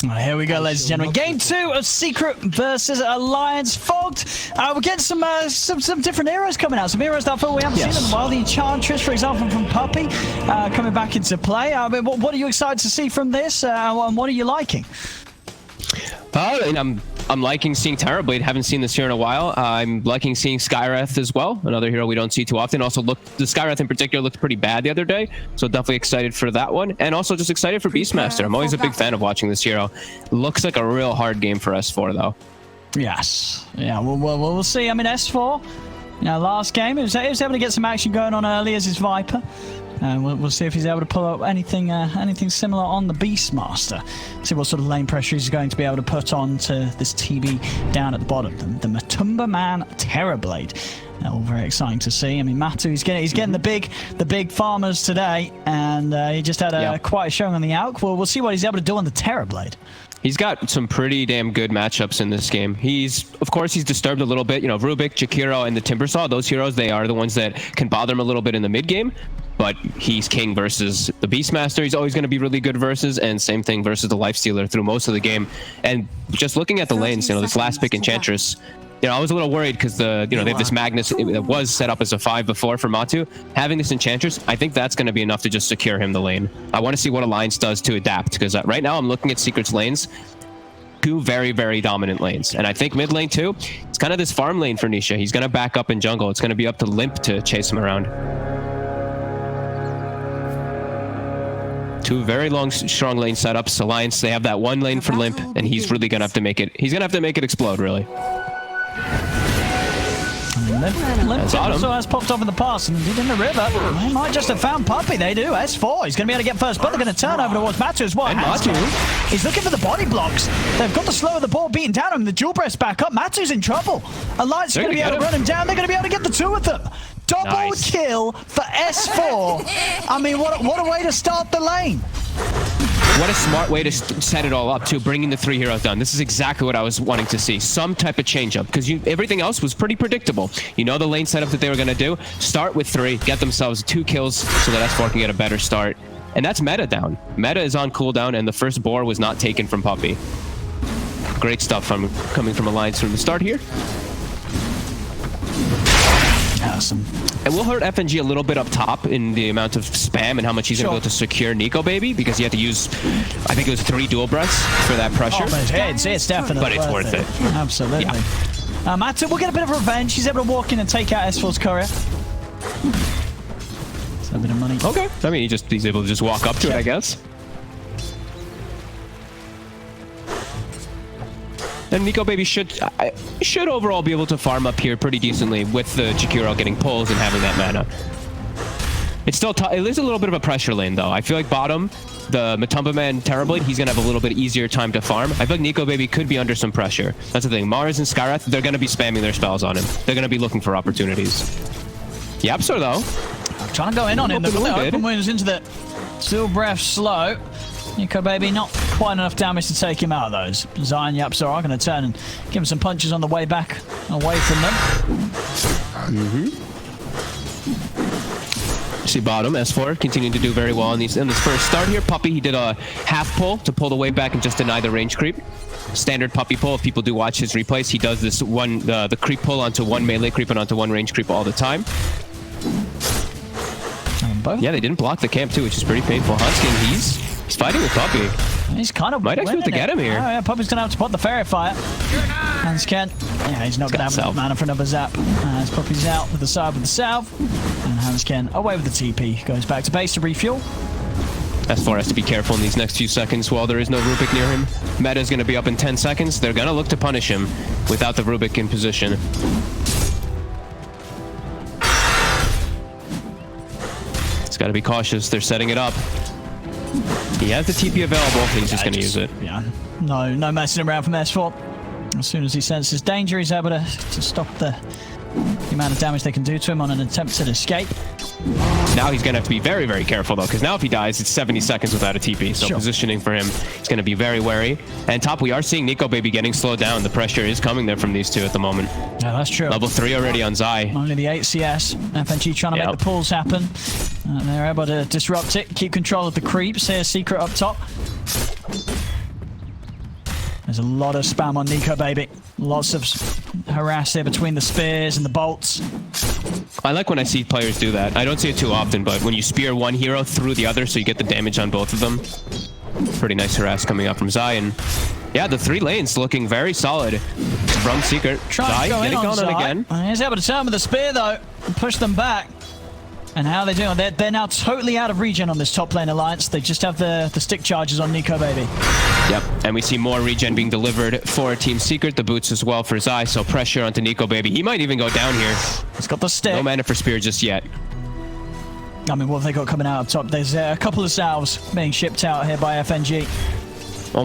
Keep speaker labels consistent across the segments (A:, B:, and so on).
A: Here we go, ladies and gentlemen. Game 2 of Secret versus Alliance Fogged. We're getting some different heroes coming out. Some heroes that I thought we haven't seen in a while. The Enchantress, for example, from Puppey, coming back into play. I mean, what are you excited to see from this? And what are you liking?
B: I'm liking seeing Terrorblade. Haven't seen this here in a while. I'm liking seeing Skywrath as well. Another hero we don't see too often. Also, the Skywrath in particular looked pretty bad the other day. So definitely excited for that one. And also just excited for Beastmaster. I'm always a big fan of watching this hero. Looks like a real hard game for S4 though.
A: Yes. Yeah, we'll see. I mean, S4, last game, he was able to get some action going on early as his Viper. We'll see if he's able to pull up anything similar on the Beastmaster. See what sort of lane pressure he's going to be able to put on to this TB down at the bottom. The Matumba Man Terrorblade. All very exciting to see. I mean, Matu, he's getting the big farmers today, and he just had quite a showing on the Alk. We'll see what he's able to do on the Terrorblade.
B: He's got some pretty damn good matchups in this game. Of course, he's disturbed a little bit. Rubik, Jakiro, and the Timbersaw, those heroes, they are the ones that can bother him a little bit in the mid game. But he's king versus the Beastmaster. He's always going to be really good versus, and same thing versus the Lifestealer through most of the game. And just looking at the lanes, this last pick Enchantress, I was a little worried because they have this Magnus. It was set up as a 5 before for Matu. Having this Enchantress, I think that's going to be enough to just secure him the lane. I want to see what Alliance does to adapt, because right now I'm looking at Secret's lanes. 2 very, very dominant lanes. And I think mid lane too, it's kind of this farm lane for Nisha. He's going to back up in jungle. It's going to be up to Limp to chase him around. 2 very long, strong lane setups. Alliance, they have that 1 lane for Limp, and he's really going to have to make it. He's going to have to make it explode, really.
A: Limp also has popped up in the past and did in the river. They might just have found Puppey. They do. S4. He's going to be able to get first, but they're going to turn over towards Matu as well.
B: And Matu.
A: He's looking for the body blocks. They've got the slow of the ball beaten down him. The dual press back up. Matu's in trouble. Alliance is going to be able to run him down. They're going to be able to get the 2 of them. Double kill for S4. I mean, what a way to start the lane.
B: What a smart way to set it all up, too, bringing the 3 heroes down. This is exactly what I was wanting to see. Some type of change-up, because everything else was pretty predictable. The lane setup that they were going to do. Start with 3, get themselves 2 kills so that S4 can get a better start. And that's meta down. Meta is on cooldown, and the first boar was not taken from Puppey. Great stuff coming from Alliance from the start here.
A: Awesome.
B: It will hurt FNG a little bit up top in the amount of spam and how much he's going to be able to secure Nico Baby, because he had to use, I think it was 3 dual breaths for that pressure.
A: It's definitely
B: but it's worth it.
A: Absolutely. Yeah. Matu will get a bit of revenge. He's able to walk in and take out S4's courier. It's a bit of money.
B: Okay. I mean, he's able to just walk up to it, I guess. And Nico Baby should overall be able to farm up here pretty decently with the Jakiro getting pulls and having that mana. It's still it is a little bit of a pressure lane though. I feel like bottom, the Matumba Man Terrorblade, he's gonna have a little bit easier time to farm. I feel like Nico Baby could be under some pressure. That's the thing. Mars and Skywrath, they're gonna be spamming their spells on him. They're gonna be looking for opportunities. Yapsor though,
A: trying to go in on him. The open wounds into the still breath slow. Nico Baby, not quite enough damage to take him out of those. Zion Yapsor are going to turn and give him some punches on the way back, away from them.
B: See bottom, S4 continuing to do very well in this first start here. Puppey, he did a half pull to pull the way back and just deny the range creep. Standard Puppey pull. If people do watch his replays, he does this the creep pull onto 1 melee creep and onto 1 range creep all the time. Yeah, they didn't block the camp too, which is pretty painful. Hunskin, he's fighting with Puppey.
A: He's kind of
B: might actually have to get him here.
A: Oh, yeah, Puppey's going to have to put the fairy fire. Hanskin, yeah, he's not going to have enough mana for another zap. As Puppey's out with the side with the south. And Hanskin away with the TP. Goes back to base to refuel.
B: S4 has to be careful in these next few seconds while there is no Rubik near him. Meta is going to be up in 10 seconds. They're going to look to punish him without the Rubik in position. It's got to be cautious. They're setting it up. He has the TP available. He's just going to use it.
A: Yeah. No messing around from S4. As soon as he senses danger, he's able to stop the amount of damage they can do to him on an attempted escape.
B: Now he's going to have to be very, very careful, though, because now if he dies, it's 70 seconds without a TP. So positioning for him is going to be very wary. And top, we are seeing Nico Baby getting slowed down. The pressure is coming there from these 2 at the moment.
A: Yeah, that's true.
B: Level 3 already on Zai.
A: Only the 8 CS. FNG trying to make the pulls happen. And they're able to disrupt it, keep control of the creeps. Here's Secret up top. There's a lot of spam on Nico Baby. Lots of harass here between the spears and the bolts.
B: I like when I see players do that. I don't see it too often, but when you spear one hero through the other so you get the damage on both of them. Pretty nice harass coming up from Zai. And yeah, the 3 lanes looking very solid from Secret. Zai getting going on again.
A: He's able to turn with the spear though and push them back. And how are they doing? They're now totally out of regen on this top lane alliance. They just have the stick charges on Nico Baby.
B: Yep, and we see more regen being delivered for Team Secret. The boots as well for Zai, so pressure onto Nico Baby. He might even go down here.
A: He's got the stick.
B: No mana for spear just yet.
A: I mean, what have they got coming out up top? There's a couple of salves being shipped out here by FNG.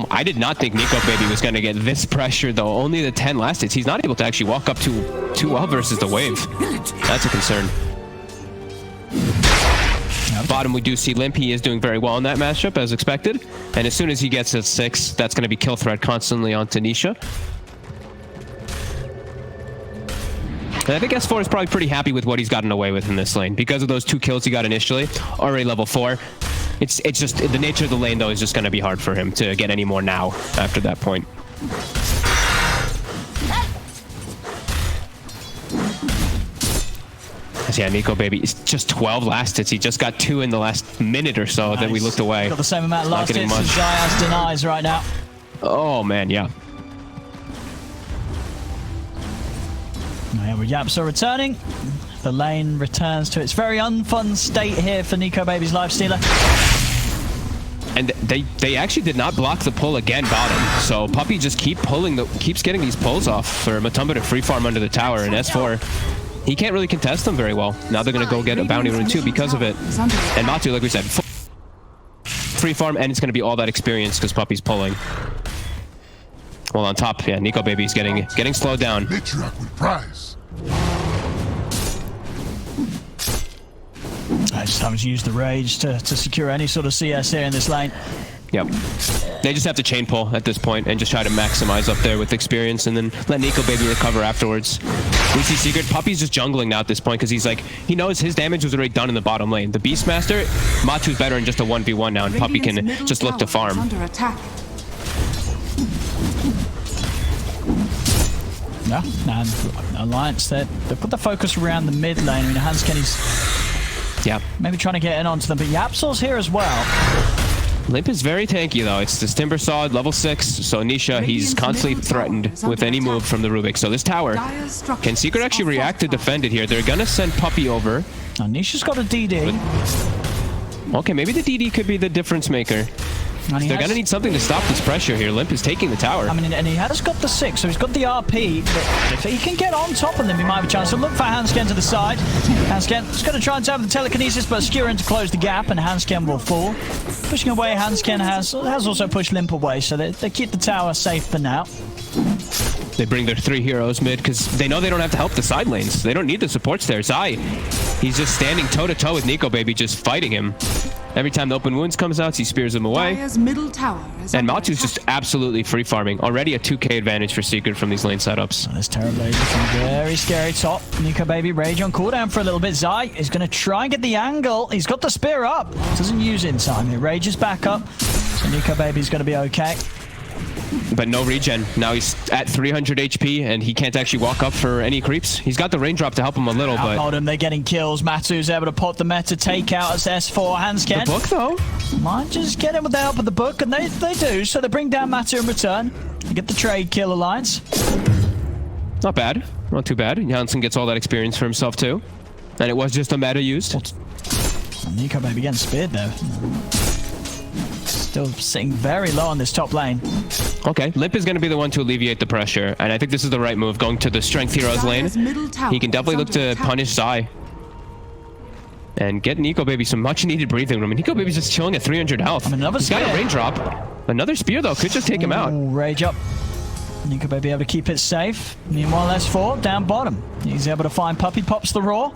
B: I did not think Nico Baby was going to get this pressure, though. Only the 10 last hits. He's not able to actually walk up too well versus the wave. That's a concern. Bottom, we do see Limp. He is doing very well in that matchup, as expected. And as soon as he gets a 6, that's going to be kill threat constantly onto Nisha. And I think S4 is probably pretty happy with what he's gotten away with in this lane. Because of those 2 kills he got initially, already level 4. It's just, the nature of the lane, though, is just going to be hard for him to get any more now after that point. Yeah, Nico Baby is just 12 last hits. He just got 2 in the last minute or so that we looked away.
A: Got the same amount of last hits as Jayaz denies right now.
B: Oh, man, yeah.
A: Yeah, Yapsa returning. The lane returns to its very unfun state here for Nico Baby's Lifestealer.
B: And they actually did not block the pull again bottom. So Puppey just keeps getting these pulls off for Matumba to free farm under the tower. And S4, he can't really contest them very well. Now they're going to go get a bounty rune too because of it. And Matu, like we said, free farm, and it's going to be all that experience because Puppey's pulling. Well, on top, yeah, Nico Baby's getting slowed down.
A: I just haven't used the rage to secure any sort of CS here in this lane.
B: Yep. They just have to chain pull at this point and just try to maximize up there with experience and then let Nico Baby recover afterwards. We see Secret. Puppey's just jungling now at this point because he's like, he knows his damage was already done in the bottom lane. The Beastmaster, Matu's better in just a 1v1 now, and Puppey can just look to farm.
A: Yeah, and Alliance, they've got the focus around the mid lane. I mean, Hanskenny's maybe trying to get in onto them, but Yapsaw's here as well.
B: Limp is very tanky, though. It's this Timbersaw, level 6, so Nisha, he's constantly threatened with any move from the Rubik. So this tower, can Secret actually react to defend it here? They're going to send Puppey over.
A: Now, Nisha's got a DD.
B: Okay, maybe the DD could be the difference maker. They're going to need something to stop this pressure here. Limp is taking the tower.
A: I mean, and he has got the 6, so he's got the RP. But if he can get on top of them, he might have a chance. So look for Hansken to the side. Hansken's going to try and tap the telekinesis, but Skewerin to close the gap, and Hansken will fall. Pushing away, Hansken has also pushed Limp away, so they keep the tower safe for now.
B: They bring their 3 heroes mid because they know they don't have to help the side lanes. They don't need the supports there. Zai, he's just standing toe-to-toe with Nico Baby, just fighting him. Every time the open wounds comes out, he spears him away. And Matu's just absolutely free farming. Already a 2k advantage for Secret from these lane setups.
A: This Terrorblade looking very scary top. Nico Baby rage on cooldown for a little bit. Zai is going to try and get the angle. He's got the spear up. Doesn't use it in time. He rages back up. So Nico Baby's going to be okay.
B: But no regen. Now he's at 300 HP and he can't actually walk up for any creeps. He's got the raindrop to help him a little, but...
A: Bottom, they're getting kills. Matu's able to pop the meta take out as S4. Hansken.
B: The book, though?
A: Might just get him with the help of the book, and they do. So they bring down Matu in return. They get the trade kill Alliance.
B: Not bad. Not too bad. Janssen gets all that experience for himself, too. And it was just a meta used.
A: Nico Baby getting speared there. Still sitting very low on this top lane.
B: Okay, Limp is going to be the one to alleviate the pressure, and I think this is the right move, going to the Strength Heroes lane. He can definitely look to punish Zai. And get Nico Baby some much-needed breathing room. And Nico Baby's just chilling at 300 health. He's got a raindrop. Another spear, though, could just take him out.
A: Rage up. Nico Baby able to keep it safe. Meanwhile, S4 down bottom. He's able to find Puppey, pops the Roar.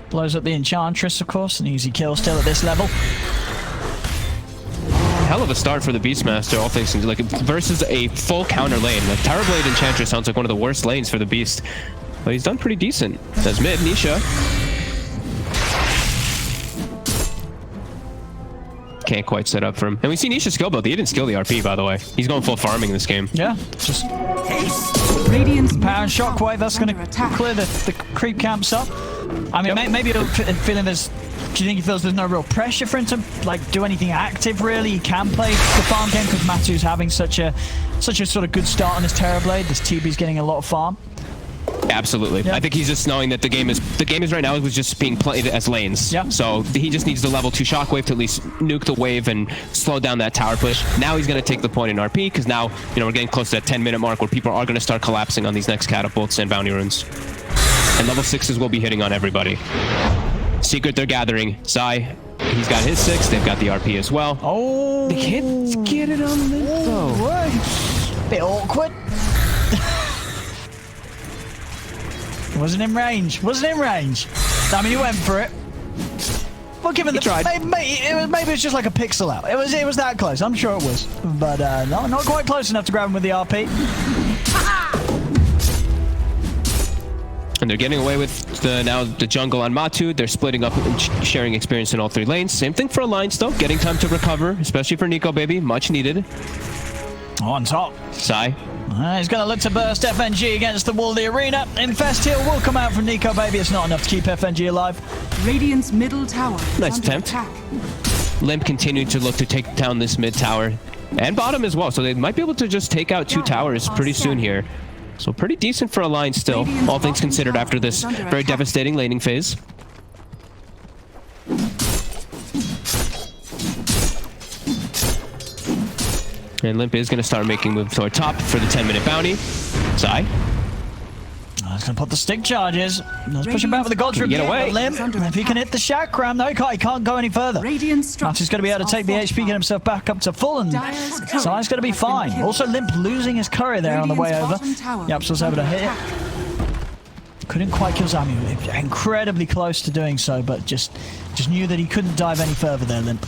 A: Blows up the Enchantress, of course. An easy kill still at this level.
B: Hell of a start for the Beastmaster, all things like versus a full counter lane. The Terrorblade Enchantress sounds like one of the worst lanes for the Beast, but he's done pretty decent. As mid, Nisha can't quite set up for him. And we see Nisha skill build. He didn't skill the RP, by the way. He's going full farming this game.
A: Yeah, just
C: Radiant's
A: power and shockwave. That's going to clear the creep camps up. I mean, maybe you're feeling there's. Do you think he feels there's no real pressure for him to like do anything active? Really, he can play the farm game because Matu's having such a sort of good start on his Terrorblade. This TB's getting a lot of farm.
B: Absolutely.
A: Yeah.
B: I think he's just knowing that the game is right now was just being played as lanes.
A: Yeah.
B: So he just needs the level 2 shockwave to at least nuke the wave and slow down that tower push. Now he's going to take the point in RP because now we're getting close to that 10-minute mark where people are going to start collapsing on these next catapults and bounty runes. And level 6s will be hitting on everybody. Secret, they're gathering. Sai, he's got his 6. They've got the RP as well.
A: Oh,
B: They can't get it on the though.
A: Bit awkward. Wasn't in range. Wasn't in range. I mean, he went for it. Well, given the
B: tried.
A: maybe it was just like a pixel out. It was that close. I'm sure it was, but not quite close enough to grab him with the RP.
B: And they're getting away with now the jungle on Matu. They're splitting up and sharing experience in all 3 lanes. Same thing for Alliance though. Getting time to recover, especially for Nico Baby. Much needed.
A: On top.
B: Sai.
A: He's going to look to burst FNG against the wall of the arena. Infest heal will come out from Nico Baby. It's not enough to keep FNG alive.
C: Radiant's middle tower is
B: Nice
C: under
B: attempt.
C: attack.
B: Limp continued to look to take down this mid tower and bottom as well. So they might be able to just take out 2 towers pretty soon here. So pretty decent for Alliance still, all things considered after this very devastating laning phase. And Limp is going to start making moves toward top for the 10-minute bounty. Sai.
A: He's going to put the stick charges. Let's push him back with the God's Rebuke.
B: Get away.
A: Limp, if he can hit the chakram, no, he can't go any further. He's going to be able to take the HP, get himself back up to full, and Sai's going to be fine. Also, Limp losing his courier there on the way over. Yapsil's able to hit it. Couldn't quite kill Zami. Incredibly close to doing so, but just knew that he couldn't dive any further there, Limp.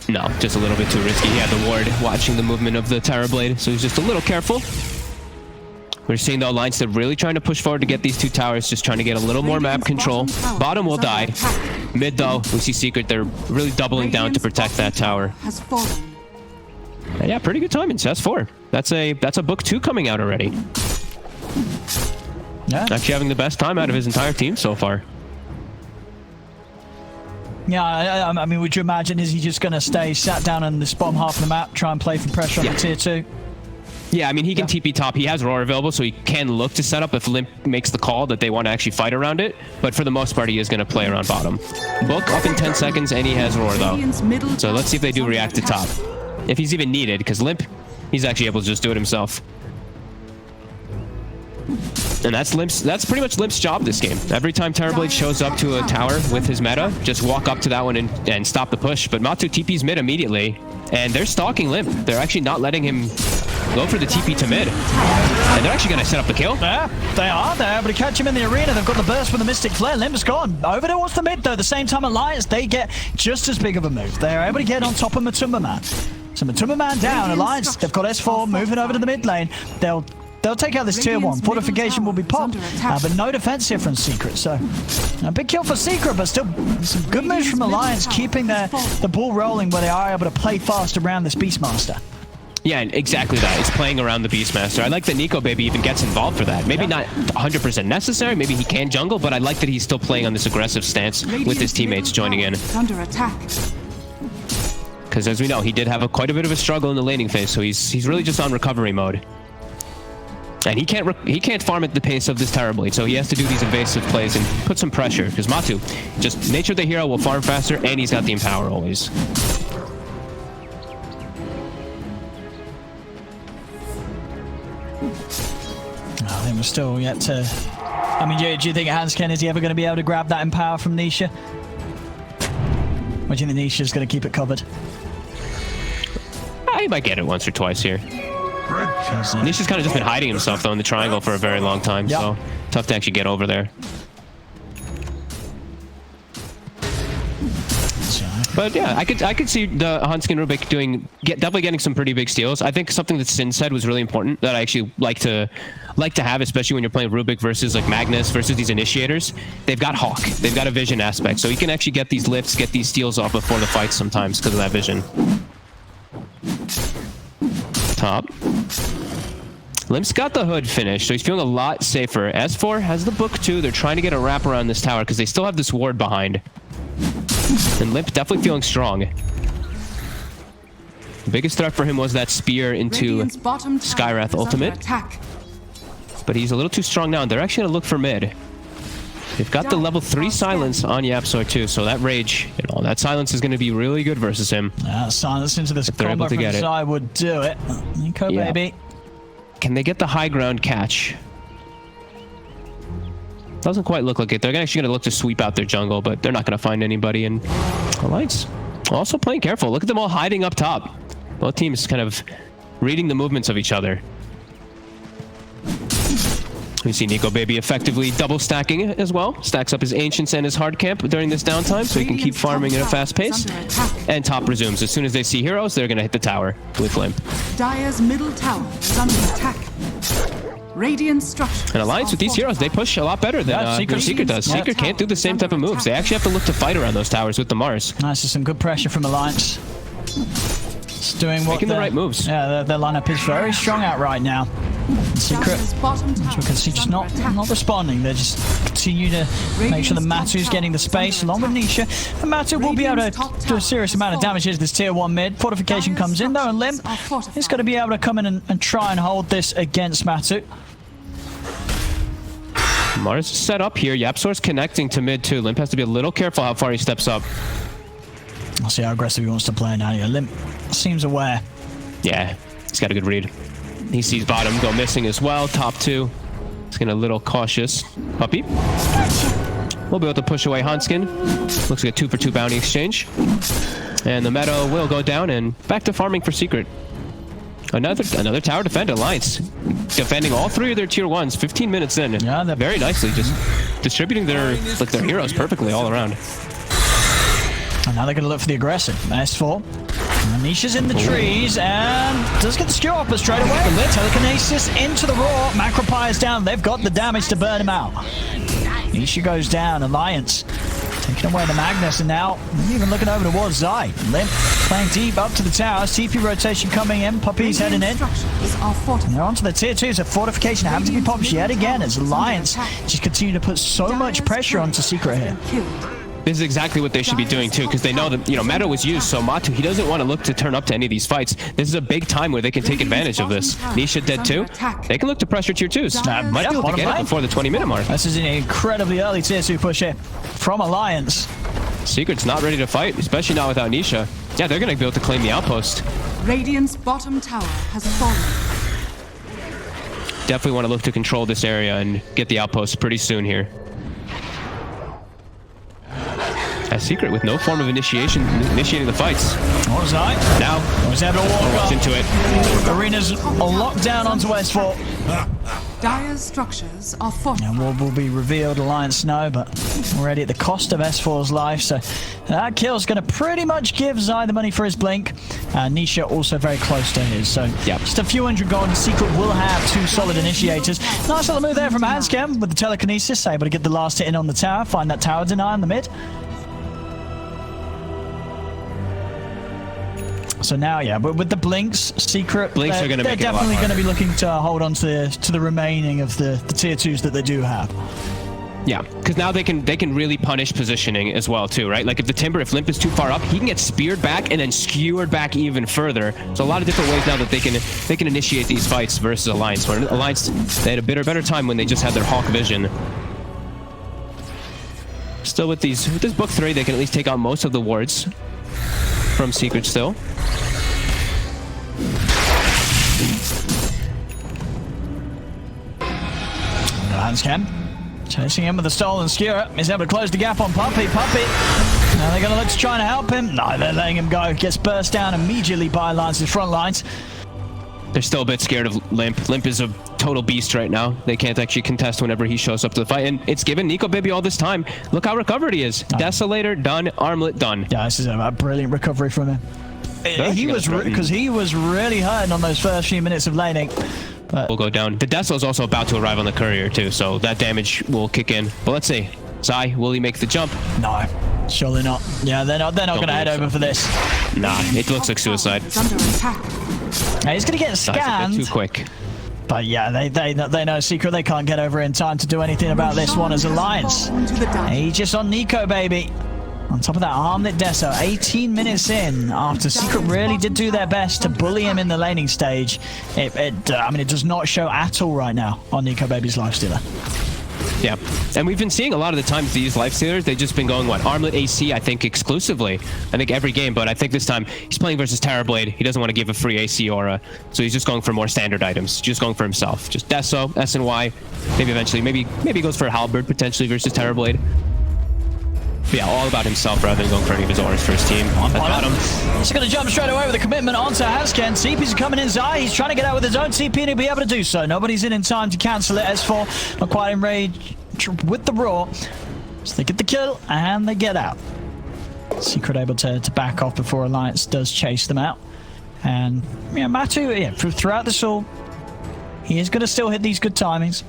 B: No, just a little bit too risky. He had the ward watching the movement of the Terrorblade, so he's just a little careful. We're seeing the Alliance, they're really trying to push forward to get these 2 towers, just trying to get a little more map control. Bottom will die. Mid, though, we see Secret. They're really doubling down to protect that tower.
C: Has fallen.
B: Yeah, pretty good timing. S4. That's a book 2 coming out already.
A: Yeah.
B: Actually having the best time out of his entire team so far.
A: Yeah, I mean, would you imagine, is he just going to stay sat down on this bottom half of the map, try and play for pressure on the tier 2?
B: Yeah, I mean, he can TP top. He has Roar available, so he can look to set up if Limp makes the call that they want to actually fight around it. But for the most part, he is going to play around bottom. Book up in 10 seconds, and he has Roar, though. So let's see if they do react to top. If he's even needed, because Limp, he's actually able to just do it himself. And that's pretty much Limp's job this game. Every time Terrorblade shows up to a tower with his meta, just walk up to that one and stop the push. But Matu TP's mid immediately, and they're stalking Limp. They're actually not letting him go for the TP to mid. And they're actually going to set up the kill.
A: Yeah, they are. They're able to catch him in the arena. They've got the burst with the Mystic Flare. Limp's gone. Over towards the mid, though. At the same time, Alliance, they get just as big of a move. They're able to get on top of Matumba Man. So Matumba Man down. Alliance, they've got S4 moving over to the mid lane. They'll take out this tier 1. Fortification will be popped, but no defense here from Secret. So a big kill for Secret, but still some good moves from Alliance, keeping the ball rolling where they are able to play fast around this Beastmaster.
B: Yeah, exactly that. It's playing around the Beastmaster. I like that Nico Baby even gets involved for that. Maybe not 100% necessary. Maybe he can jungle, but I like that he's still playing on this aggressive stance with his teammates joining in.
C: Under attack.
B: Because as we know, he did have quite a bit of a struggle in the laning phase, so he's really just on recovery mode. And he can't farm at the pace of this Terrorblade, so he has to do these evasive plays and put some pressure. Because Matu, just nature the hero, will farm faster, and he's got the empower always.
A: I think we're still yet to... I mean, do you think Hansken, is he ever going to be able to grab that empower from Nisha? Or do you think Nisha's going to keep it covered?
B: He might get it once or twice here. Nisha's kind of just been hiding himself, though, in the triangle for a very long time, so tough to actually get over there. But yeah, I could see the Hanskin Rubik definitely getting some pretty big steals. I think something that Sin said was really important that I actually like to have, especially when you're playing Rubik versus like Magnus versus these initiators. They've got Hawk. They've got a vision aspect, so you can actually get these lifts, get these steals off before the fights sometimes because of that vision. Top. Limp's got the hood finished, so he's feeling a lot safer. S4 has the book too. They're trying to get a wrap around this tower because they still have this ward behind. And Limp definitely feeling strong. The biggest threat for him was that spear into Skywrath ultimate. But he's a little too strong now, and they're actually going to look for mid. They've got the level 3 silence on YapzOr too, so that rage, that silence is going to be really good versus him.
A: Silence into this combo from the side would do it. Nico, baby.
B: Can they get the high ground catch? Doesn't quite look like it. They're actually going to look to sweep out their jungle, but they're not going to find anybody. And Alliance also playing careful. Look at them all hiding up top. Both teams kind of reading the movements of each other. We see Nico Baby effectively double stacking as well. Stacks up his Ancients and his hard camp during this downtime so he can keep farming at a fast pace. And top resumes. As soon as they see heroes, they're going to hit the tower with Limp.
C: Dire's middle tower is under attack. Radiant structure.
B: And Alliance with these heroes, they push a lot better than Secret does. Secret can't do the same type of moves. They actually have to look to fight around those towers with the Mars.
A: Nice, some good pressure from Alliance. It's doing what
B: making the right moves.
A: Yeah, their lineup is very strong out right now. Secret, as we can see, just not responding. They just continue to make sure that Matu's getting the space along with Nisha. And Matu will be able to do a serious amount of damage as this tier 1 mid. Fortification comes in though, and Limp is going to be able to come in and try and hold this against Matu.
B: Mars is set up here. YapzOr's connecting to mid too. Limp has to be a little careful how far he steps up.
A: I'll see how aggressive he wants to play now. Yeah, Limp seems aware.
B: Yeah, he's got a good read. He sees bottom go missing as well. Top 2. He's getting a little cautious. Puppy. We'll be able to push away Hanskin. Looks like a 2-for-2 bounty exchange. And the meta will go down and back to farming for Secret. Another tower defend. Alliance defending all 3 of their tier 1s 15 minutes in. Yeah, very nicely, just distributing their heroes perfectly all around.
A: And now they're going to look for the aggressive. S4. Nisha's in the trees and does get the skewer upper straight away. Telekinesis into the raw. Macropyre's down. They've got the damage to burn him out. Nisha goes down. Alliance taking away the Magnus, and now even looking over towards Zai. Limp playing deep up to the towers. TP rotation coming in. Puppy's heading in. And they're onto the tier 2s. So fortification having to be popped yet again as Alliance just continue to put so much pressure onto Secret here.
B: This is exactly what they should be doing too, because they know that, meta was used, so Matu, he doesn't want to look to turn up to any of these fights. This is a big time where they can take advantage of this. Nisha dead too. They can look to pressure tier 2s. Might be able to get it before the 20-minute mark.
A: This is an incredibly early tier 2 push here from Alliance.
B: Secret's not ready to fight, especially not without Nisha. Yeah, they're going to be able to claim the outpost.
C: Radiant's bottom tower has fallen.
B: Definitely want to look to control this area and get the outpost pretty soon here. Secret with no form of initiating the fights.
A: What was that?
B: Now,
A: was able to walk
B: into it.
A: Arena's locked down onto S4.
C: Dire's structures are fortified.
A: And will be revealed, Alliance know, but already at the cost of S4's life. So that kill's going to pretty much give Zai the money for his blink. Nisha also very close to his. So just a few hundred gold. Secret will have 2 solid initiators. Nice little move there from Hanscam with the telekinesis. Able to get the last hit in on the tower. Find that tower deny on the mid. So now, but with the blinks, Secret,
B: they're
A: definitely going to be looking to hold on to the remaining of the tier 2s that they do have.
B: Yeah, because now they can really punish positioning as well too, right? Like if Limp is too far up, he can get speared back and then skewered back even further. So a lot of different ways now that they can initiate these fights versus Alliance. Where Alliance, they had a better time when they just had their Hawk vision. Still with this book 3, they can at least take out most of the wards from Secret still.
A: Hanscam chasing him with the stolen skewer. He's able to close the gap on Puppy. Now they're going to look to try and help him. No, they're letting him go. Gets burst down immediately by Alliance's front lines.
B: They're still a bit scared of Limp. Limp is a total beast right now. They can't actually contest whenever he shows up to the fight, and it's given Nico Baby all this time. Look how recovered he is. Desolator done, Armlet done.
A: Yeah, this is a brilliant recovery from him. He was because he was really hurting on those first few minutes of laning. But
B: will go down. The Deso is also about to arrive on the courier too, so that damage will kick in. But let's see. Zai, will he make the jump?
A: No, surely not. Yeah, they're not going to head over for this.
B: Nah, it looks like suicide.
A: Now, he's going to get scanned.
B: Too quick.
A: But yeah, they know Secret. They can't get over in time to do anything about this one as Alliance. He's just on Nico Baby. On top of that, Armlet Deso, 18 minutes in, after Secret really did do their best to bully him in the laning stage. I mean, it does not show at all right now on Nico Baby's Lifestealer.
B: Yeah, and we've been seeing a lot of the times these Lifestealers, they've just been going, what, Armlet AC, I think, exclusively. I think every game, but I think this time he's playing versus Terrorblade. He doesn't want to give a free AC aura, so he's just going for more standard items, just going for himself. Just Deso, SNY, maybe eventually, maybe he goes for Halberd potentially versus Terrorblade. But yeah, all about himself rather than going for any of his auras for his team. Got him.
A: He's going to jump straight away with a commitment onto Hasken. CP's coming in. Zai, he's trying to get out with his own CP and he'll be able to do so. Nobody's in time to cancel it. S4 not quite in rage with the Raw. So they get the kill and they get out. Secret able to back off before Alliance does chase them out. And yeah, Matu, throughout this all, he is going to still hit these good timings.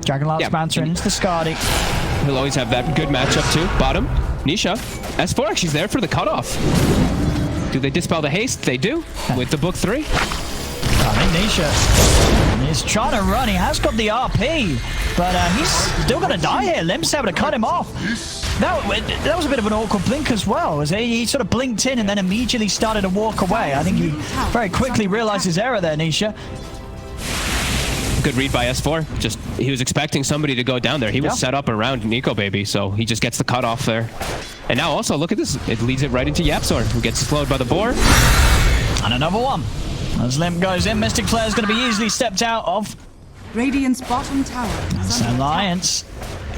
A: Dragonlar's banter into the Skadi.
B: He'll always have that good matchup too. Bottom, Nisha. S4 actually there for the cutoff. Do they dispel the haste? They do, with the book 3.
A: I think Nisha is trying to run. He has got the RP, but he's still going to die here. Limp's able to cut him off. That was a bit of an awkward blink as well. As he sort of blinked in and then immediately started to walk away. I think he very quickly realized his error there, Nisha.
B: Good read by S4. Just he was expecting somebody to go down there. He was set up around Nico Baby, so he just gets the cut off there. And now also look at this. It leads it right into Yapzor, who gets slowed by the boar.
A: And another one. As Limp goes in, Mystic Flare is going to be easily stepped out of.
C: Radiant's bottom tower.
A: That's Alliance.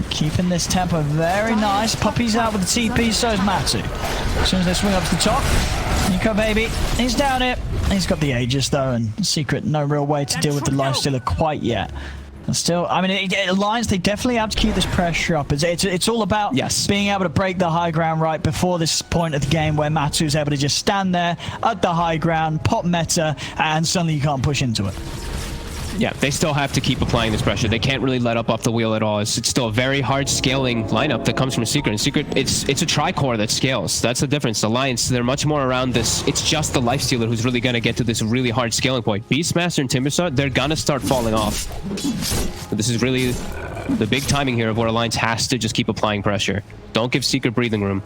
A: Keeping this tempo very nice. Puppy's out with the TP, so is Matsu. As soon as they swing up to the top, Nico Baby, he's down it. He's got the Aegis though, and Secret, no real way to deal with the Lifestealer quite yet. And still, I mean, Alliance, they definitely have to keep this pressure up. It's all about being able to break the high ground right before this point of the game where Matsu's able to just stand there at the high ground, pop meta, and suddenly you can't push into it.
B: Yeah, they still have to keep applying this pressure. They can't really let up off the wheel at all. It's still a very hard scaling lineup that comes from Secret. And Secret, it's a tri-core that scales. That's the difference. Alliance, they're much more around this. It's just the Lifestealer who's really going to get to this really hard scaling point. Beastmaster and Timbersaw, they're going to start falling off. But this is really the big timing here of where Alliance has to just keep applying pressure. Don't give Secret breathing room.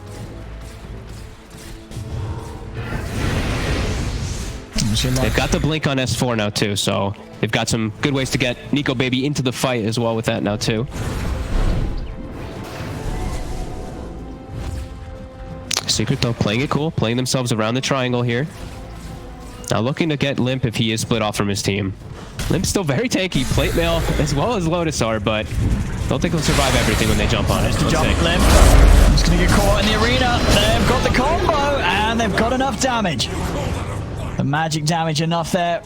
B: They've got the blink on S4 now too, so they've got some good ways to get Nico Baby into the fight as well with that now too. Secret though, playing it cool, playing themselves around the triangle here. Now looking to get Limp if he is split off from his team. Limp's still very tanky, plate mail as well as Lotus are, but don't think he'll survive everything when they jump on it.
A: Limp. He's going to get caught in the arena. They've got the combo and they've got enough damage. The magic damage enough there.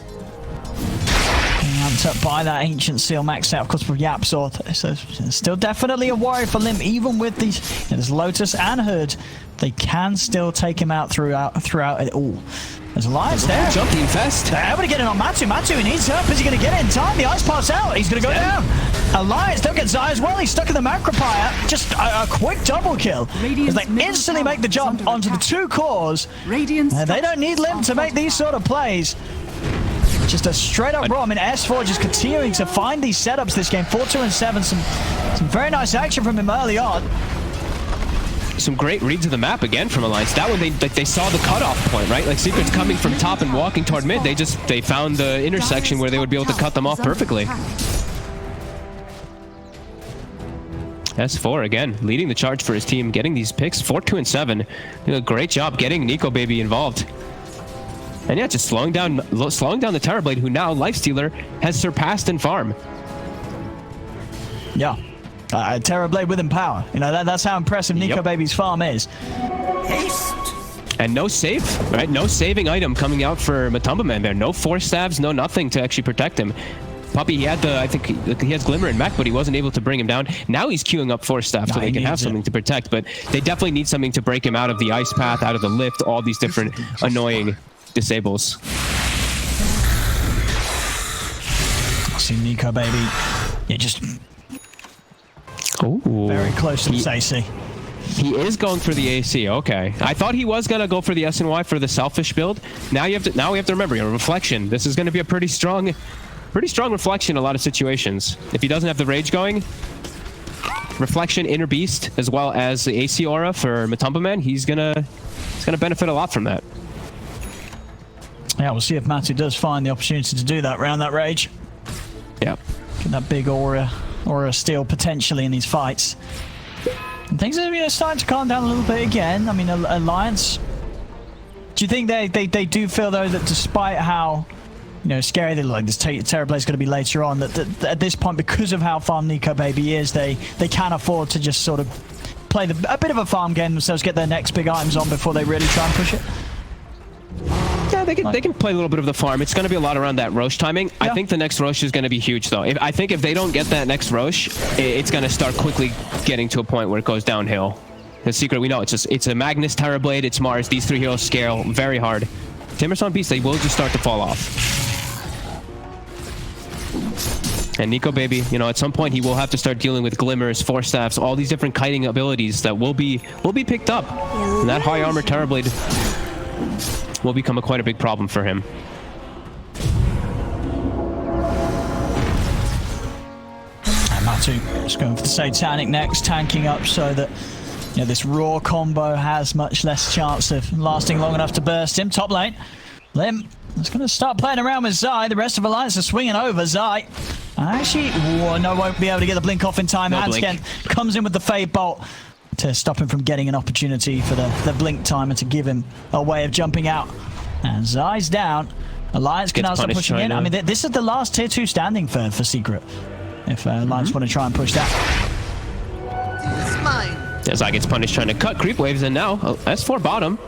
A: Amped up by that Ancient Seal maxed out, of course, with Yapzor. So still definitely a worry for Limp, even with these. There's Lotus and Hood. They can still take him out throughout it all. There's Alliance there.
B: Jumping fest.
A: They're able to get it on Matsu. Matsu, he needs help. Is he going to get it in time? The ice pass out. He's going to go down. Alliance don't get Zai as well. He's stuck in the Macropire. Just a quick double kill. As they instantly make the jump onto the 2 cores. They don't need Limp to make these sort of plays. Just a straight up raw. I mean, S4 just continuing to find these setups this game. 4-2 and 7. Some very nice action from him early on.
B: Some great reads of the map again from Alliance. That one, they saw the cutoff point, right? Like Secret's coming from top and walking toward mid. They found the intersection where they would be able to cut them off perfectly. S4 again leading the charge for his team, getting these picks. 4-2 and 7. Doing a great job getting Nico Baby involved. And yeah, just slowing down the Terrorblade, who now Lifestealer has surpassed in farm.
A: Yeah. Terrorblade with power. You know, that's how impressive Nico Baby's farm is.
D: Haste.
B: And no save, right? No saving item coming out for Matumba Man there. No force stabs, no nothing to actually protect him. Puppey, he had I think he has Glimmer and Mech, but he wasn't able to bring him down. Now he's queuing up Force Staff so they can have something to protect, but they definitely need something to break him out of the ice path, out of the lift, all these different annoying disables.
A: I see Nico, baby. Yeah, just very close to the AC.
B: He is going for the AC. Okay, I thought he was gonna go for the SNY for the selfish build. Now we have to remember, reflection. This is going to be a pretty strong reflection in a lot of situations. If he doesn't have the rage going, reflection, inner beast, as well as the AC aura for Matumba Man, he's gonna benefit a lot from that.
A: Yeah, we'll see if Matu does find the opportunity to do that around that rage.
B: Yeah,
A: get that big aura steal potentially in these fights. And things are starting to calm down a little bit again. I mean, Alliance. Do you think they do feel though that despite how scary they look, this Terrorblade is going to be later on, that at this point, because of how farm Nico Baby is, they can afford to just sort of play a bit of a farm game themselves, get their next big items on before they really try and push it?
B: Yeah, they can play a little bit of the farm. It's going to be a lot around that Roche timing. Yeah. I think the next Roche is going to be huge, though. I think if they don't get that next Roche, it's going to start quickly getting to a point where it goes downhill. The secret, we know, it's a Magnus, Terrorblade, it's Mars. These three heroes scale very hard. Timbersaw Beast, they will just start to fall off. And Nico Baby, at some point he will have to start dealing with Glimmers, Force Staffs, all these different kiting abilities that will be picked up. And that high armor Terrorblade will become quite a big problem for him.
A: And Matu just going for the Satanic next, tanking up so that this raw combo has much less chance of lasting long enough to burst him. Top lane, Lim is going to start playing around with Zai. The rest of Alliance are swinging over Zai. Actually, no, won't be able to get the blink off in time. Hansken comes in with the Fade Bolt to stop him from getting an opportunity for the blink timer to give him a way of jumping out. And Zai's down. Alliance can now start pushing in. I mean, this is the last tier 2 standing for Secret. If Alliance want to try and push that.
C: It's mine.
B: Yeah, Zai gets punished trying to cut creep waves in now. S4 bottom.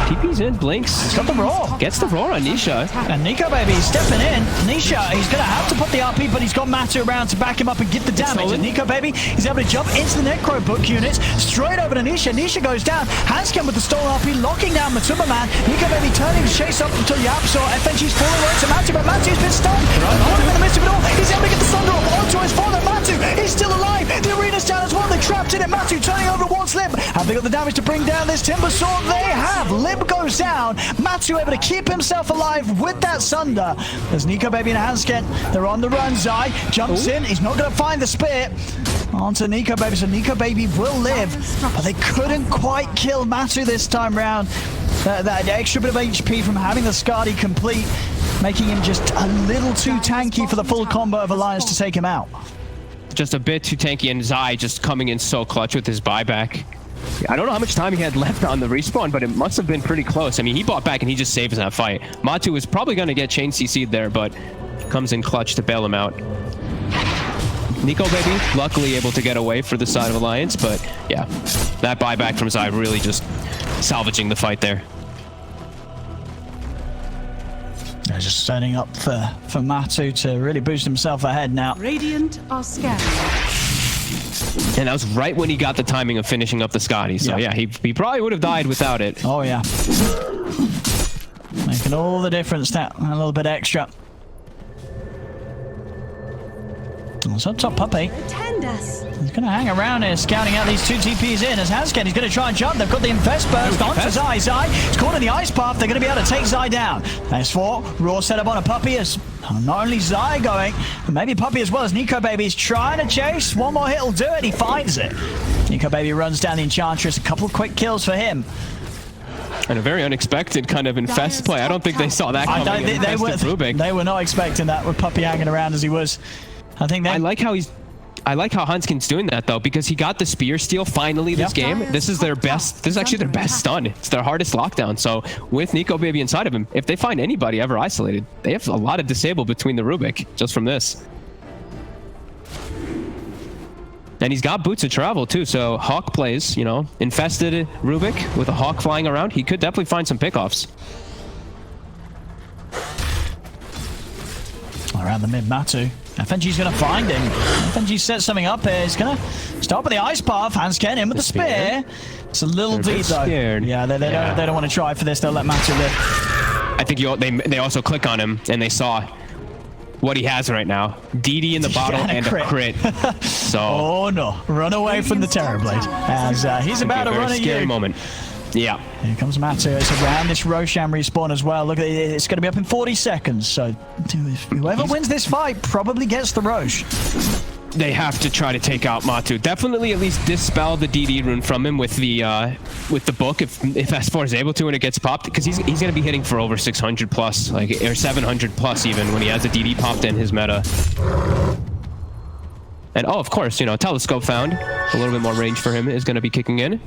B: TP's in, blinks.
A: He's got the roar.
B: Gets the roar on Nisha.
A: And Nico Baby is stepping in. Nisha, he's going to have to put the RP, but he's got Matu around to back him up and get the damage. And Nico Baby is able to jump into the Necro Book units, straight over to Nisha. Nisha goes down. Hansken with the stolen RP, locking down Matumba Man. Nico Baby turning to chase up until Yapsaw. FNG's falling right to Matu, but Matu's been stunned. Caught him in the midst of it all. He's able to get the Thunder off onto his father. Matu is still alive. The arena's down as well. They're trapped in it. Matu turning over towards Lib. Have they got the damage to bring down this Timbersaw? They have. Lib goes down. Matu able to keep himself alive with that Sunder. There's Nico Baby and Hansken. They're on the run. Zai jumps in. He's not going to find the spear. Onto Nico Baby. So Nico Baby will live. But they couldn't quite kill Matu this time round. That extra bit of HP from having the Skadi complete, making him just a little too tanky for the full combo of Alliance to take him out.
B: Just a bit too tanky, and Zai just coming in so clutch with his buyback. I don't know how much time he had left on the respawn, but it must have been pretty close. I mean, he bought back and he just saves that fight. Matu was probably going to get chain CC'd there, but comes in clutch to bail him out. Nico Baby, luckily able to get away for the side of Alliance, but yeah, that buyback from Zai really just salvaging the fight there.
A: They're just setting up for Matu to really boost himself ahead now.
C: Radiant are scanning.
B: And that was right when he got the timing of finishing up the Scotty. So yeah, he probably would have died without it.
A: Oh yeah. Making all the difference, that a little bit extra. What's up top, Puppey?
C: Attend us.
A: He's going to hang around here, scouting out these two TPs in. As Hansken, he's going to try and jump. They've got the Infest Burst onto Zai. Zai is caught in the ice path. They're going to be able to take Zai down. S4, raw setup on a Puppey. As not only Zai going, but maybe Puppey as well as Nico Baby is trying to chase. One more hit will do it. He finds it. Nico Baby runs down the Enchantress. A couple of quick kills for him.
B: And a very unexpected kind of Infest play. I don't think they saw that coming.
A: They were not expecting that with Puppey hanging around as he was. I think I like how Hansken's doing that though, because he got the spear steal finally this game. This is their best. This is actually their best stun. It's their hardest lockdown. So with Nico Baby inside of him, if they find anybody ever isolated, they have a lot of disable between the Rubik just from this. And he's got boots of travel too. So Hawk plays, infested Rubik with a Hawk flying around. He could definitely find some pickoffs. All around the mid, Matu. FNG's going to find him. FNG sets something up here. He's going to start with the ice path. Hans Ken in with the spear. It's a little deep, though.
B: Scared.
A: Yeah, they don't want to try for this. They'll let Matu live.
B: I think they also click on him, and they saw what he has right now. DD in the bottle and a crit. So.
A: Oh, no. Run away from the Terrorblade. As he's about to run at you.
B: Scary moment. Yeah.
A: Here comes Matu. It's around this Roshan respawn as well. Look, it's going to be up in 40 seconds. So whoever wins this fight probably gets the Rosh.
B: They have to try to take out Matu. Definitely at least dispel the DD rune from him with the book if S4 is able to when it gets popped, because he's going to be hitting for over 600 plus, like, or 700 plus even when he has a DD popped in his meta. And oh, of course, you know, telescope found. A little bit more range for him is going to be kicking in.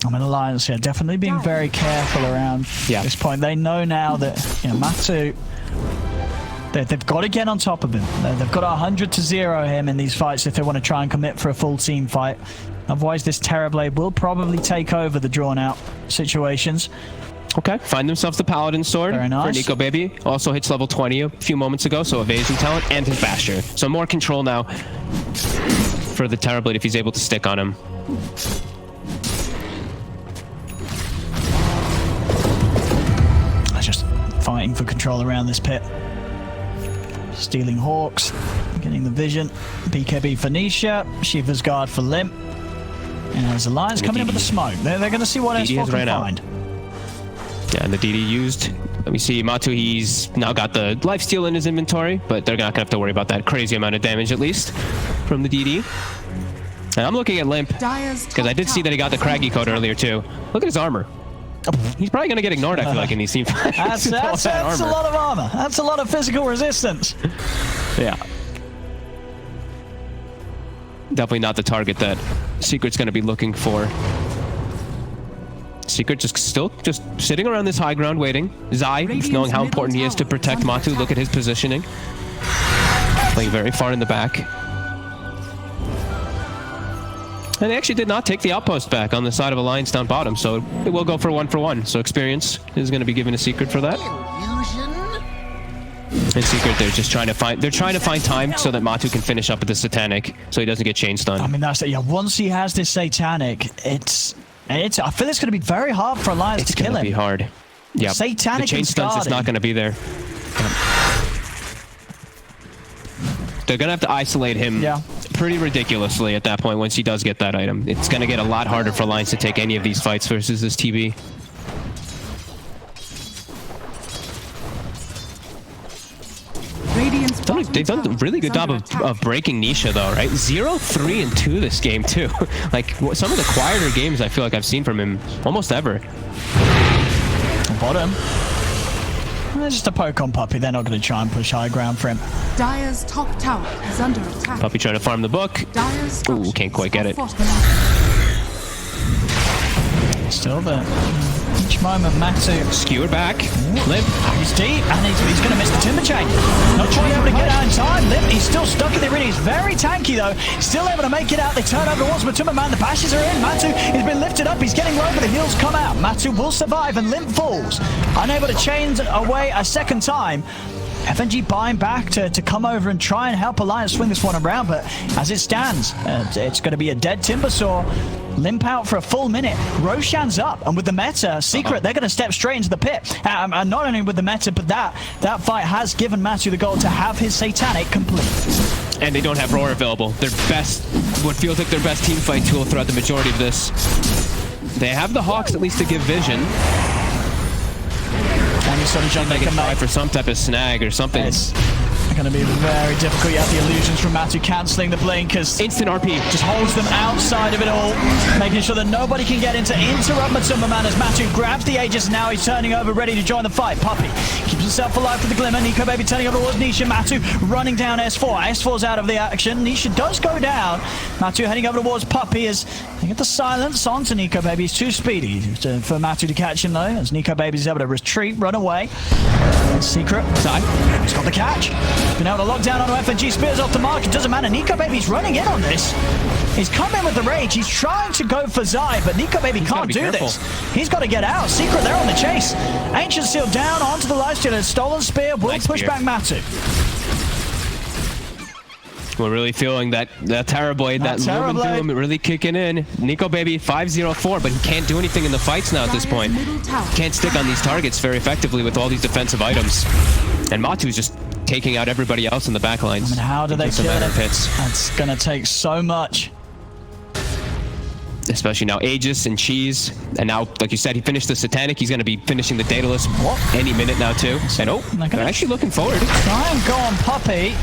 A: I mean, Alliance here definitely being very careful around this point. They know now that, you know, Matu, they've got to get on top of him. They've got 100-0 him in these fights if they want to try and commit for a full team fight. Otherwise, this Terrorblade will probably take over the drawn-out situations.
B: Okay, find themselves the Paladin Sword
A: Very nice.
B: for Nico Baby. Also hits level 20 a few moments ago, so evasion talent and his Bastion. So more control now for the Terrorblade if he's able to stick on him.
A: Just fighting for control around this pit. Stealing Hawks, getting the vision. BKB for Nisha, Shiva's Guard for Limp. And there's Alliance coming in with the smoke. They're going to see what S4 can find.
B: Yeah, and the DD used. Let me see, Matu, he's now got the lifesteal in his inventory, but they're not going to have to worry about that crazy amount of damage, at least, from the DD. And I'm looking at Limp, because I did see that he got the Craggy code earlier, too. Look at his armor. He's probably going to get ignored, I feel like, in these team fights.
A: That's a lot of armor. That's a lot of physical resistance.
B: Yeah. Definitely not the target that Secret's going to be looking for. Secret still sitting around this high ground waiting. Zai, knowing how important he is to protect Matu. Look at his positioning. Playing very far in the back. And they actually did not take the outpost back on the side of Alliance down bottom, so it will go for 1-for-1. So experience is going to be given to Secret for that. And Secret, they're just trying to find time so that Matu can finish up with the Satanic, so he doesn't get chain stunned.
A: I mean, that's it. Yeah, once he has this Satanic, I feel it's going to be very hard for Alliance to kill him.
B: It's going to be hard. Yeah,
A: Satanic
B: the chain stun's just not going to be there. They're going to have to isolate him pretty ridiculously at that point once he does get that item. It's going to get a lot harder for Alliance to take any of these fights versus this TB. They've done a really good job of breaking Nisha, though, right? 0-3-2 this game, too. Like, some of the quieter games I feel like I've seen from him almost ever.
A: Bottom. They're just a poke on Puppy. They're not going to try and push high ground for him.
C: Dire's top tower is under attack.
B: Puppy trying to farm the book. Ooh, can't quite get it.
A: Still there. Each moment, Matu.
B: Skewered back. Limp.
A: He's deep, and he's going to miss the timber chain. Not sure he's able to get out in time. Limp, he's still stuck in the arena. He's very tanky, though. Still able to make it out. They turn over towards Matumba Man. The bashes are in. Matu has been lifted up. He's getting low, but the heals come out. Matu will survive, and Limp falls. Unable to chain away a second time. FNG buying back to come over and try and help Alliance swing this one around, but as it stands, it's going to be a dead Timbersaw. Limp out for a full minute. Roshan's up, and with the meta, Secret, they're going to step straight into the pit. And not only with the meta, but that fight has given Matu the goal to have his Satanic complete.
B: And they don't have Roar available. Their best, what feels like their best team fight tool throughout the majority of this. They have the Hawks at least to give vision.
A: And he's sort of jumping
B: like a try for some type of snag or something.
A: It's going to be very difficult. You have the illusions from Matu cancelling the blinkers.
B: Instant RP.
A: Just holds them outside of it all, making sure that nobody can get into interrupt Matumba Man as Matu grabs the Aegis. Now he's turning over, ready to join the fight. Puppy keeps himself alive for the Glimmer. Nico Baby turning over towards Nisha. Matu running down S4. S4's out of the action. Nisha does go down. Matu heading over towards Puppy as they get the silence onto Nico Baby. He's too speedy for Matu to catch him, though, as Nico Baby's able to retreat, run away. Secret. He's got the catch. Been able to lock down onto FNG. Spears off the mark. It doesn't matter. Nico Baby's running in on this. He's coming with the rage. He's trying to go for Zai, but Nico Baby can't do this. He's got to get out. Secret there on the chase. Ancient Seal down onto the lifestealer. Stolen Spear will push back Matu.
B: We're really feeling that Terror Blade, that Doom really kicking in. Nico Baby 5-0-4, but he can't do anything in the fights now at this point. Can't stick on these targets very effectively with all these defensive items. And Matu's just taking out everybody else in the back lines.
A: I mean, how do they kill it? That's going to take so much.
B: Especially now Aegis and Cheese. And now, like you said, he finished the Satanic. He's going to be finishing the Daedalus any minute now, too. And they're actually looking forward.
A: Try and go on Puppey.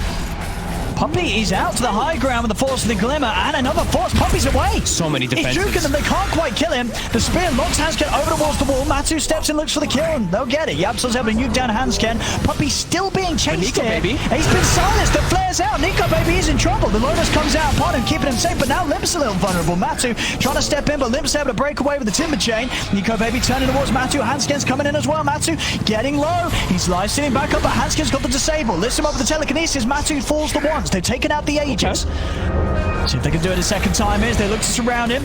A: Puppey is out to the high ground with the Force of the Glimmer, and another Force. Puppey's away.
B: So many defenses.
A: He's juking them. They can't quite kill him. The Spear locks Hansken over towards the wall. Matu steps in, looks for the kill, and they'll get it. Yapsol's able to nuke down Hansken. Puppey's still being chased here.
B: Baby.
A: He's been silenced. The flare's out. Nico Baby is in trouble. The Lotus comes out upon him, keeping him safe, but now Limp's a little vulnerable. Matu trying to step in, but Limp's able to break away with the Timber Chain. Nico Baby turning towards Matu. Hansken's coming in as well. Matu getting low. He's live sitting back up, but Hansken's got the disable. Lifts him up with the telekinesis. Matu falls the once. They've taken out the Aegis. See if they can do it a second time as they look to surround him.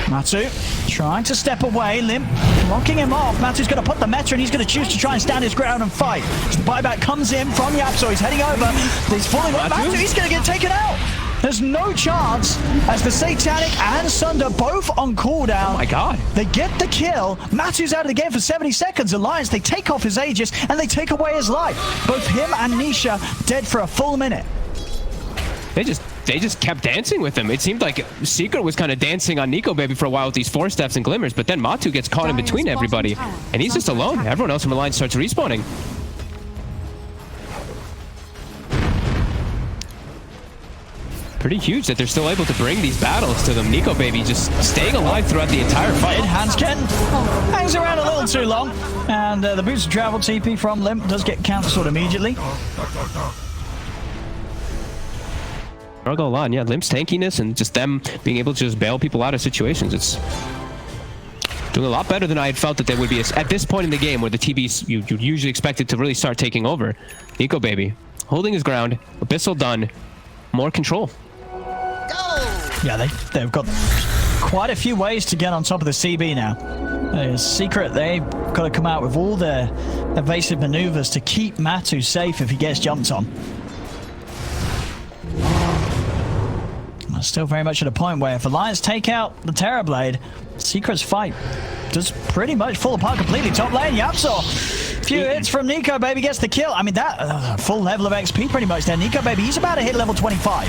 A: Matu trying to step away. Limp locking him off. Matu's going to put the meta and he's going to choose to try and stand his ground and fight. So the buyback comes in from Yapso. He's heading over. He's falling on Matu. He's going to get taken out. There's no chance as the Satanic and Sunder both on cooldown.
B: Oh my god.
A: They get the kill. Matu's out of the game for 70 seconds. Alliance, they take off his Aegis and they take away his life. Both him and Nisha dead for a full minute.
B: They just kept dancing with him. It seemed like Secret was kind of dancing on Nico Baby for a while with these 4-steps and glimmers, but then Matu gets caught in between everybody, and he's just alone. Everyone else from the line starts respawning. Pretty huge that they're still able to bring these battles to them. Nico Baby just staying alive throughout the entire fight.
A: Hansken hangs around a little too long, and the boost of travel TP from Limp does get cancelled immediately.
B: Struggle a lot, yeah. Limp's tankiness and just them being able to just bail people out of situations. It's doing a lot better than I had felt that they would be at this point in the game, where the TBs you usually expected to really start taking over. Nico Baby holding his ground. Abyssal done. More control.
A: Yeah, they've got quite a few ways to get on top of the CB now. Secret, they've got to come out with all their evasive maneuvers to keep Matu safe if he gets jumped on. Still very much at a point where if Alliance take out the Terrorblade, Secret's fight does pretty much fall apart completely. Top lane, Yapso. Few hits from Nico Baby, gets the kill. I mean, that full level of XP pretty much there. Nico Baby, he's about to hit level 25.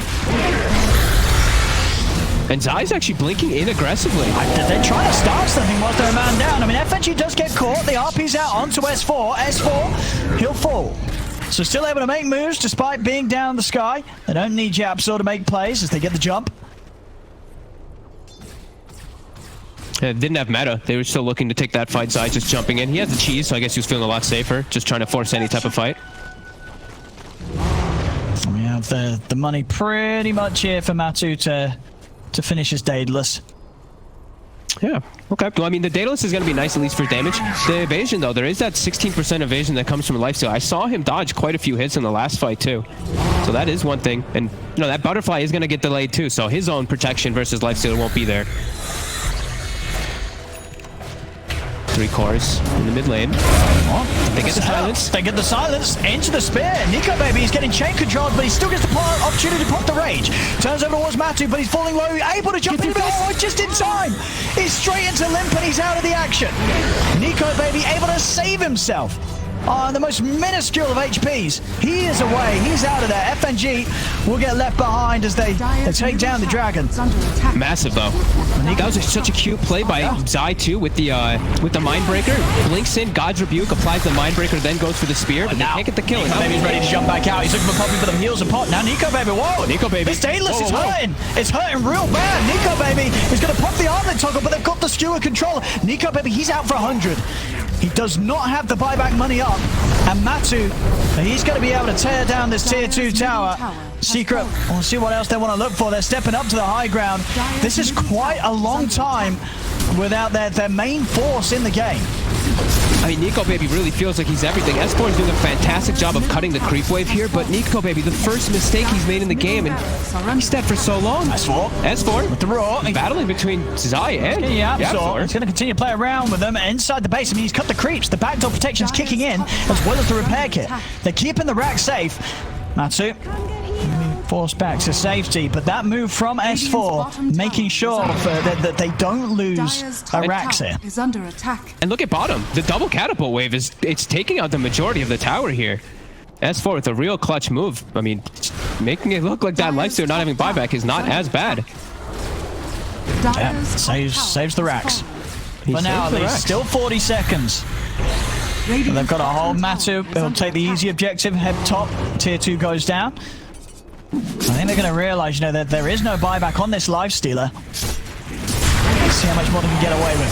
B: And Zai's actually blinking in aggressively.
A: They're trying to start something whilst they're a man down. I mean, FNG does get caught. The RP's out onto S4. S4, he'll fall. So still able to make moves despite being down the sky. They don't need Yapso to make plays as they get the jump.
B: Didn't have meta. They were still looking to take that fight. Zai just jumping in. He has the cheese, so I guess he was feeling a lot safer. Just trying to force any type of fight.
A: We have the money pretty much here for Matu to finish his Daedalus.
B: Yeah, okay. Well, I mean, the Daedalus is going to be nice, at least for damage. The evasion, though, there is that 16% evasion that comes from lifesteal. I saw him dodge quite a few hits in the last fight, too. So that is one thing. And, you know, that butterfly is going to get delayed, too. So his own protection versus lifesteal won't be there. 3 cores in the mid lane. They get the silence.
A: They get the silence into the Spear. Nico Baby is getting chain controlled, but he still gets the opportunity to pop the rage. Turns over towards Matu, but he's falling low. Able to jump in. Oh, just in time. He's straight into Limp and he's out of the action. Nico Baby able to save himself. On the most minuscule of HPs. He is away. He's out of there. FNG will get left behind as they take down the dragon.
B: Massive, though. That was such a cute play by Zai, too, with the Mindbreaker. Blinks in, God's Rebuke, applies the Mindbreaker, then goes for the spear, but they can't get the kill.
A: Nico Baby's ready to jump back out. He's looking for Poppy, but the heals are pot. Now Nico Baby, whoa!
B: Nico Baby.
A: This Daedalus is hurting. It's hurting real bad. Nico Baby is going to pop the armlet toggle, but they've got the skewer control. Nico Baby, he's out for 100. He does not have the buyback money up. And Matu, he's going to be able to tear down this tier 2 tower. Secret, we'll see what else they want to look for. They're stepping up to the high ground. This is quite a long time without their main force in the game.
B: I mean, Nico Baby really feels like he's everything. S4 is doing a fantastic job of cutting the creep wave here, but Nico Baby, the first mistake he's made in the game, and he's dead for so long. S4
A: with the raw.
B: Battling between Zai and
A: Absol. He's going to continue to play around with them inside the base. I mean, he's cut the creeps. The backdoor protection's kicking in, as well as the repair kit. They're keeping the rack safe. Matsu forced back to safety, but that move from S4, making sure that they don't lose a racks here.
C: Is under attack.
B: And look at bottom. The double catapult wave it's taking out the majority of the tower here. S4 with a real clutch move. I mean, making it look like that lifesteal not having buyback is not as bad.
A: Yeah, saves the racks. But now there's still 40 seconds. And they've got a hold Matu. He'll take the easy objective, head top. Tier 2 goes down. I think they're going to realize, you know, that there is no buyback on this lifestealer. Let's see how much more they can get away with.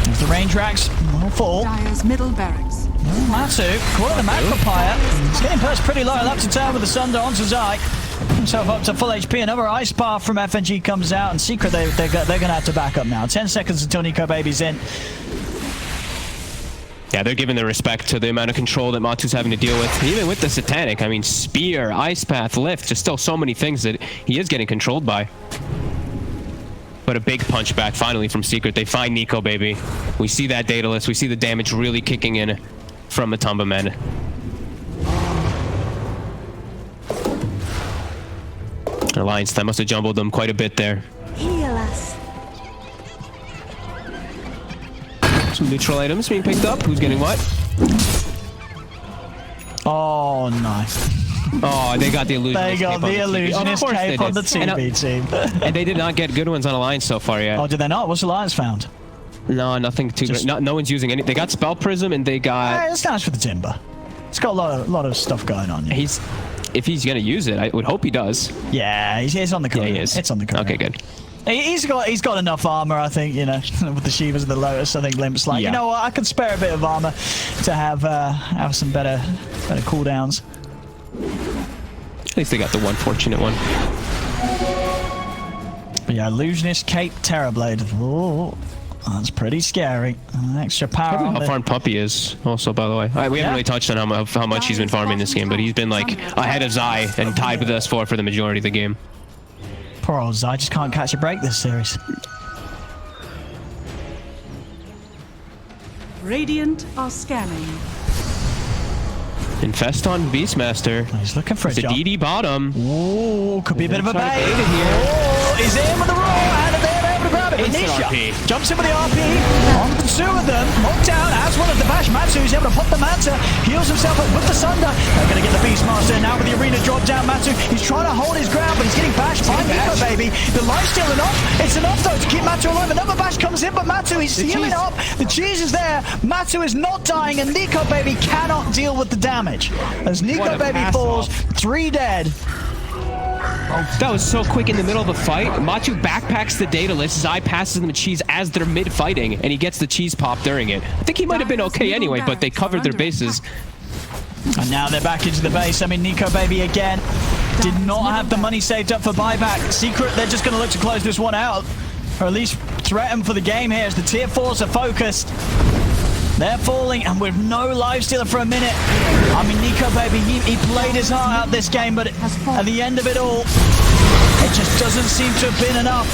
A: If the range racks will fall.
C: Dire's middle barracks.
A: Matu caught the magnifier. He's getting pushed pretty low. Left to turn with the Sunder onto Zai. Himself up to full HP. Another ice bar from FNG comes out, and Secret they're going to have to back up now. 10 seconds until Nico Baby's in.
B: Yeah, they're giving the respect to the amount of control that Matu's having to deal with. Even with the Satanic, I mean, Spear, Ice Path, Lift, just still so many things that he is getting controlled by. But a big punch back finally from Secret. They find Nico Baby. We see that Daedalus. We see the damage really kicking in from Matumba men. Alliance, that must have jumbled them quite a bit there.
D: Heal us.
B: Some neutral items being picked up. Who's getting what?
A: Oh, nice.
B: Oh, they got the illusionist.
A: They got the illusionist cape on the TB team.
B: And they did not get good ones on Alliance so far yet.
A: Oh, did they not? What's Alliance found?
B: No, nothing too great. No one's using any. They got Spell Prism and they got...
A: It's nice for the Timber. It's got a lot of stuff going on. Yeah.
B: If he's going to use it, I would hope he does.
A: Yeah, he's on the cover.
B: Yeah, he is.
A: It's on the cover.
B: Okay, good.
A: He's got enough armor, I think, you know, with the Shivas and the Lotus. I think Limp's like, you know what, I can spare a bit of armor to have some better cooldowns.
B: At least they got the one fortunate one.
A: But yeah, Illusionist, Cape, Terrorblade. Oh, that's pretty scary. Extra power.
B: How farmed Puppy is also, by the way. We haven't really touched on how much he's been farming this game, but he's been like ahead of Zai and tied with S4 for the majority of the game.
A: Poor old Zai just can't catch a break this series.
C: Radiant are scanning.
B: Infest on Beastmaster.
A: He's looking for a
B: jump. DD bottom.
A: Ooh, could be a bit of a bait. Oh, he's in with the roll, and they're able to grab it. Nisha jumps in with the RP on the two of them. Locked down, as well as the Bash. Matsu is able to pop the Manta. Heals himself up with the Sunder. They're going to get the Beastmaster now with the arena drop down. Matsu, he's trying to hold his ground, but he's getting bashed by Nico Baby. The life's still enough. It's enough, though, to keep Matsu alive. Another Bash comes in, but Matsu is healing up. The cheese is there. Matsu is not dying, and Nico Baby cannot deal with the damage. As Nico Baby falls, 3 dead.
B: Oh, that was so quick in the middle of the fight. Machu backpacks the Daedalus. Zai passes them the cheese as they're mid-fighting, and he gets the cheese pop during it. I think he might have been okay anyway, but they covered their bases.
A: And now they're back into the base. I mean, Nico Baby again did not have the money saved up for buyback. Secret, they're just going to look to close this one out, or at least threaten for the game here as the tier 4s are focused. They're falling, and with no lifestealer for a minute. I mean, Nico Baby, he played his heart out this game, but at the end of it all, it just doesn't seem to have been enough.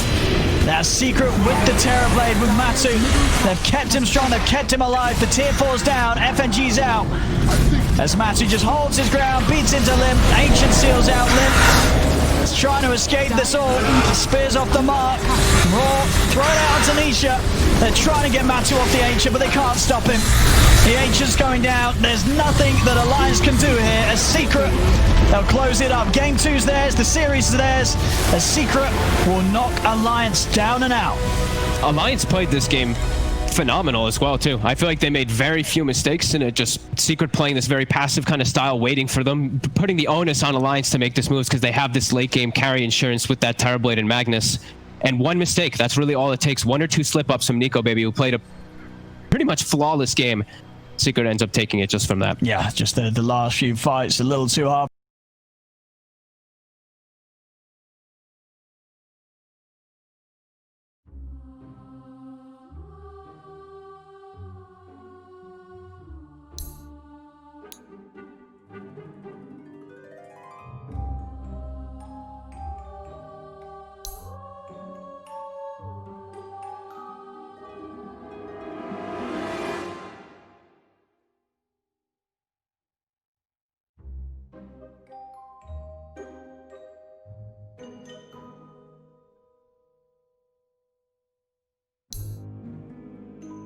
A: That Secret with the Terrorblade with Matsu. They've kept him strong, they've kept him alive. The tier 4's down, FNG's out. As Matsu just holds his ground, beats into Limp. Ancient seals out Limp. He's trying to escape this all. Spears off the mark. Raw, throw it out to Nisha. They're trying to get Matsu off the Ancient, but they can't stop him. The Ancient's going down. There's nothing that Alliance can do here. A Secret, they'll close it up. Game 2's theirs. The series is theirs. A Secret will knock Alliance down and out.
B: Alliance played this game phenomenal as well, too. I feel like they made very few mistakes in it. Just Secret playing this very passive kind of style, waiting for them, putting the onus on Alliance to make this moves because they have this late game carry insurance with that Terrorblade and Magnus. And one mistake, that's really all it takes. 1 or 2 slip-ups from Nico Baby, who played a pretty much flawless game. Secret ends up taking it just from that.
A: Yeah, just the last few fights, a little too hard.